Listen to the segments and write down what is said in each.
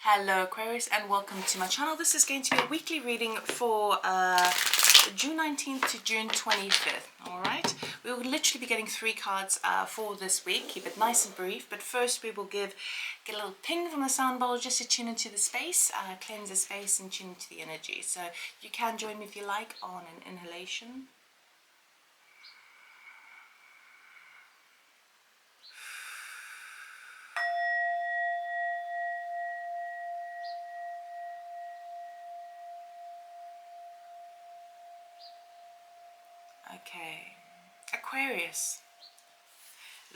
Hello Aquarius and welcome to my channel. This is going to be a weekly reading for June 19th to June 25th. Alright, we will literally be getting 3 cards for this week. Keep it nice and brief, but first we will get a little ping from the sound bowl just to tune into the space, cleanse the space and tune into the energy. So you can join me if you like on an inhalation. Okay, Aquarius,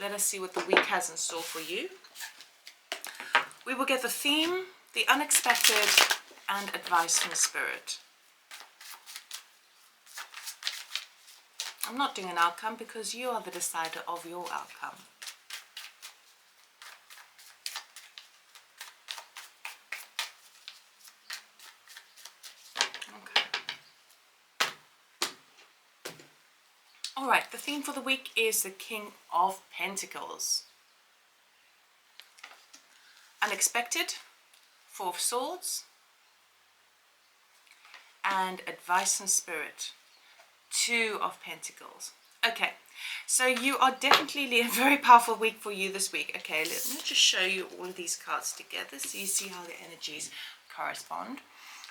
let us see what the week has in store for you. We will get the theme, the unexpected, and advice from Spirit. I'm not doing an outcome because you are the decider of your outcome. Alright, the theme for the week is the King of Pentacles. Unexpected, 4 of Swords, and advice from Spirit, 2 of Pentacles. Okay, so you are definitely a very powerful week for you this week. Okay, let me just show you all of these cards together so you see how the energies correspond.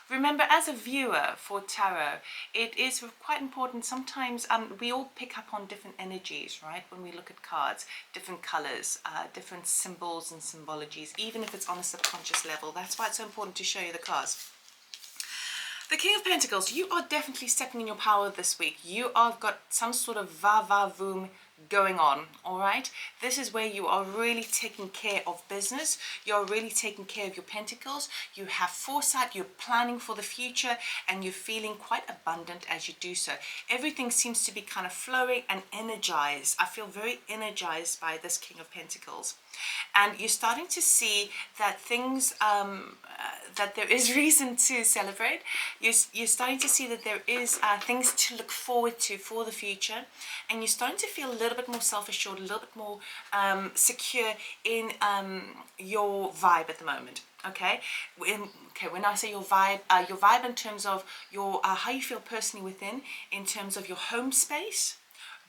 Remember, as a viewer for tarot, it is quite important. Sometimes we all pick up on different energies, right? When we look at cards, different colors, different symbols and symbologies, even if it's on a subconscious level. That's why it's so important to show you the cards. The King of Pentacles, you are definitely stepping in your power this week. You have got some sort of va-va-voom going on, all right? This is where you are really taking care of business. You're really taking care of your pentacles. You have foresight, you're planning for the future, and you're feeling quite abundant as you do so. Everything seems to be kind of flowing and energized. I feel very energized by this King of Pentacles. And you're starting to see that things, that there is reason to celebrate. You're starting to see that there is things to look forward to for the future. And you're starting to feel a little bit more self-assured, a little bit more secure in your vibe at the moment. Okay, when I say your vibe in terms of your how you feel personally within, in terms of your home space,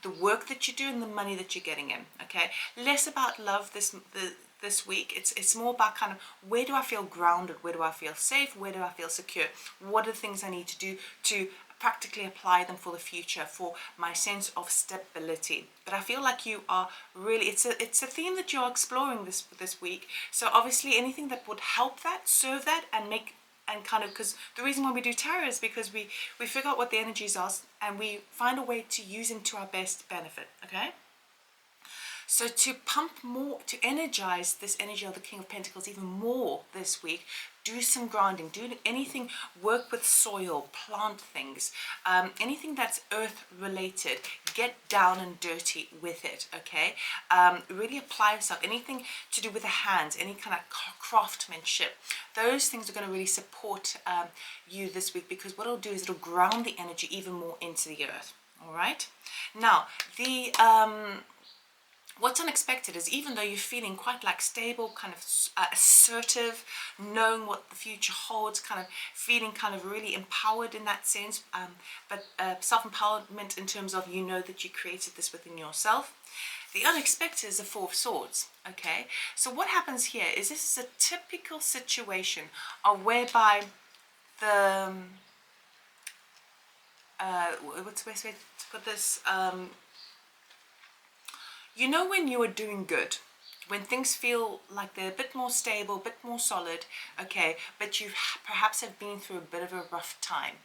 the work that you do, and the money that you're getting in. Okay, less about love this week. It's more about kind of, where do I feel grounded, where do I feel safe, where do I feel secure, what are the things I need to do to practically apply them for the future, for my sense of stability. But I feel like you are really, it's a theme that you're exploring this week. So obviously anything that would help that, serve that, and kind of, because the reason why we do tarot is because we figure out what the energies are and we find a way to use them to our best benefit. Okay, so to pump more, to energize this energy of the King of Pentacles even more this week, do some grounding, do anything, work with soil, plant things, anything that's earth related, get down and dirty with it. Okay, really apply yourself. Anything to do with the hands, any kind of craftsmanship, those things are going to really support you this week, because what it'll do is it'll ground the energy even more into the earth. All right, now the what's unexpected is, even though you're feeling quite like stable, kind of assertive, knowing what the future holds, kind of feeling kind of really empowered in that sense, but self-empowerment in terms of, you know that you created this within yourself. The unexpected is the 4 of Swords. Okay, so what happens here is, this is a typical situation of whereby the what's the best way to put this? You know, when you are doing good, when things feel like they're a bit more stable, a bit more solid, okay, but you perhaps have been through a bit of a rough time.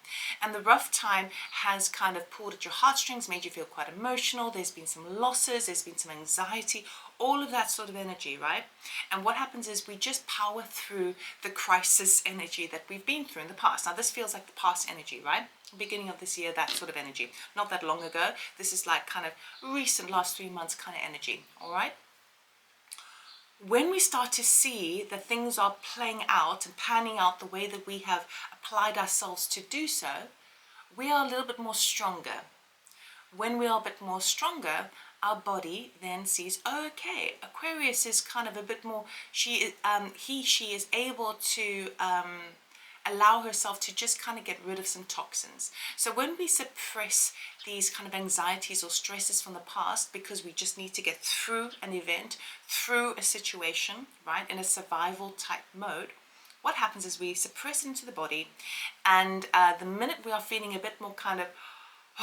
And the rough time has kind of pulled at your heartstrings, made you feel quite emotional. There's been some losses, there's been some anxiety, all of that sort of energy, right? And what happens is, we just power through the crisis energy that we've been through in the past. Now, this feels like the past energy, right? Beginning of this year, that sort of energy. Not that long ago. This is like kind of recent, last 3 months kind of energy, all right? When we start to see that things are playing out and panning out the way that we have applied ourselves to do so, we are a little bit more stronger. When we are a bit more stronger, our body then sees, oh, okay, Aquarius is kind of a bit more, she is able to allow herself to just kind of get rid of some toxins. So when we suppress these kind of anxieties or stresses from the past because we just need to get through an event, through a situation, right, in a survival type mode, what happens is we suppress it into the body, and the minute we are feeling a bit more kind of,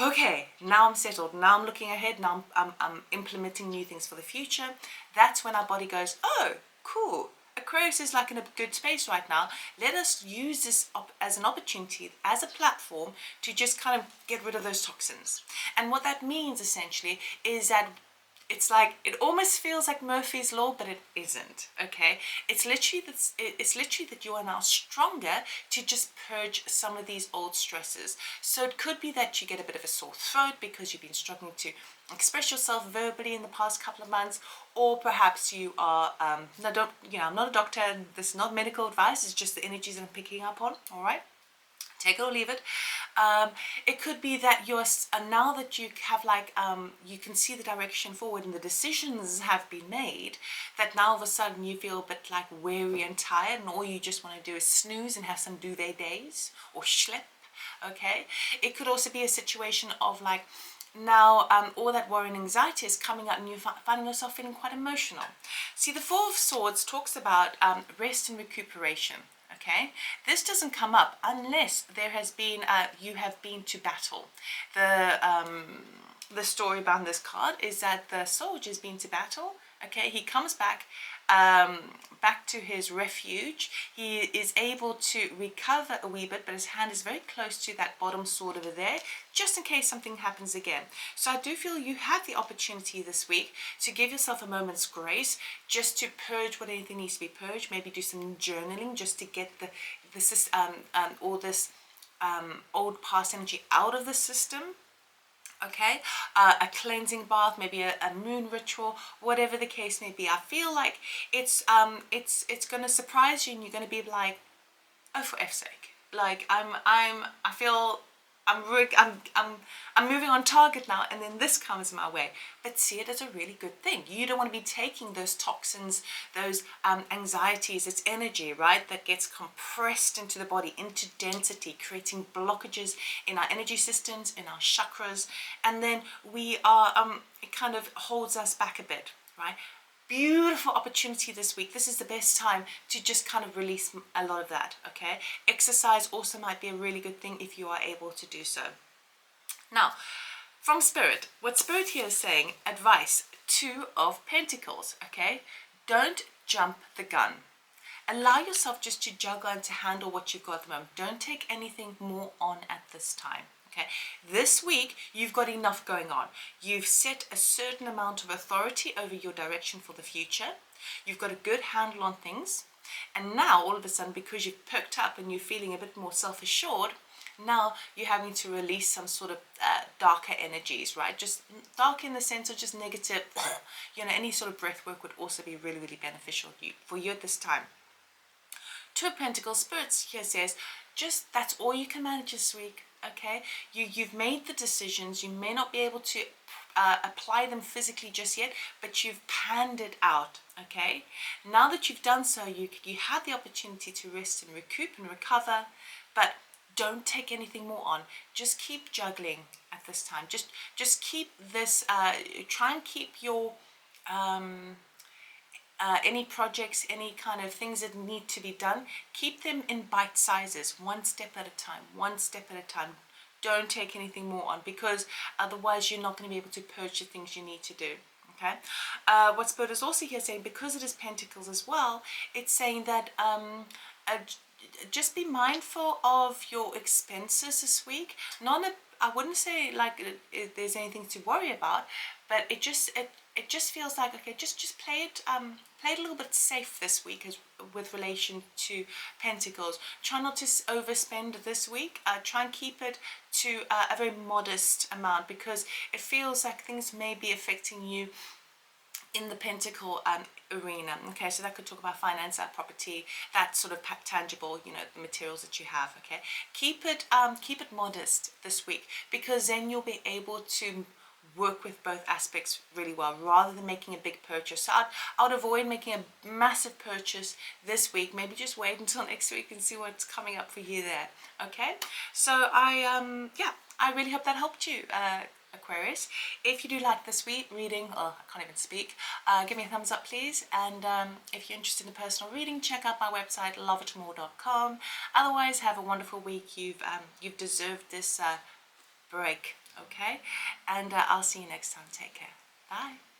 okay, now I'm settled, now I'm looking ahead, now I'm implementing new things for the future, that's when our body goes, oh, cool, Aquarius is like in a good space right now. Let us use this as an opportunity, as a platform to just kind of get rid of those toxins. And what that means essentially is that it's like, it almost feels like Murphy's Law, but it isn't, okay? It's literally that you are now stronger to just purge some of these old stresses. So it could be that you get a bit of a sore throat because you've been struggling to express yourself verbally in the past couple of months, or perhaps you are, I'm not a doctor, and this is not medical advice, it's just the energies I'm picking up on, all right? Take it or leave it. It could be that you're now that you have you can see the direction forward and the decisions have been made, that now all of a sudden you feel a bit like weary and tired, and all you just want to do is snooze and have some duvet days or schlep. Okay, it could also be a situation of like, now all that worry and anxiety is coming out and you're finding yourself feeling quite emotional. See, the Four of Swords talks about rest and recuperation. Okay, this doesn't come up unless there has been you have been to battle. The story behind this card is that the soldier's been to battle. Okay, he comes back back to his refuge. He is able to recover a wee bit, but his hand is very close to that bottom sword over there, just in case something happens again. So I do feel you have the opportunity this week to give yourself a moment's grace, just to purge what anything needs to be purged. Maybe do some journaling just to get all this old past energy out of the system. Okay, a cleansing bath, maybe a moon ritual, whatever the case may be. I feel like it's going to surprise you, and you're going to be like, oh, for F's sake, like I feel I'm moving on target now, and then this comes my way. But see it as a really good thing. You don't want to be taking those toxins, those anxieties, it's energy, right, that gets compressed into the body, into density, creating blockages in our energy systems, in our chakras, and then we are it kind of holds us back a bit, right? Beautiful opportunity this week. This is the best time to just kind of release a lot of that. Okay, exercise also might be a really good thing if you are able to do so. Now, from Spirit, what Spirit here is saying, advice, Two of Pentacles. Okay, don't jump the gun. Allow yourself just to juggle and to handle what you've got at the moment. Don't take anything more on at this time. Okay, this week you've got enough going on. You've set a certain amount of authority over your direction for the future. You've got a good handle on things. And now all of a sudden, because you've perked up and you're feeling a bit more self-assured, now you're having to release some sort of darker energies, right? Just dark in the sense of just negative, any sort of breath work would also be really, really beneficial for you at this time. Two of Pentacles, Spirits here says, just that's all you can manage this week. Okay, you've made the decisions. You may not be able to apply them physically just yet, but you've panned it out. Okay, now that you've done so, you had the opportunity to rest and recoup and recover, but don't take anything more on. Just keep juggling at this time. Just keep this. Try and keep your any projects, any kind of things that need to be done, keep them in bite sizes, one step at a time. Don't take anything more on, because otherwise you're not going to be able to purge the things you need to do. Okay, what Spirit is also here saying, because it is Pentacles as well, it's saying that just be mindful of your expenses this week. I wouldn't say like there's anything to worry about, but it just feels like, okay, just play it a little bit safe this week with relation to Pentacles. Try not to overspend this week. Try and keep it to a very modest amount, because it feels like things may be affecting you in the Pentacle arena. Okay, so that could talk about finance, property, that sort of tangible, the materials that you have. Okay, keep it modest this week, because then you'll be able to work with both aspects really well rather than making a big purchase. So I would avoid making a massive purchase this week. Maybe just wait until next week and see what's coming up for you there. Okay, so I really hope that helped you, Aquarius. If you do like this week reading, oh, I can't even speak, give me a thumbs up please, and if you're interested in a personal reading, check out my website loveitmore.com. Otherwise, have a wonderful week. You've deserved this break, okay, and I'll see you next time. Take care. Bye.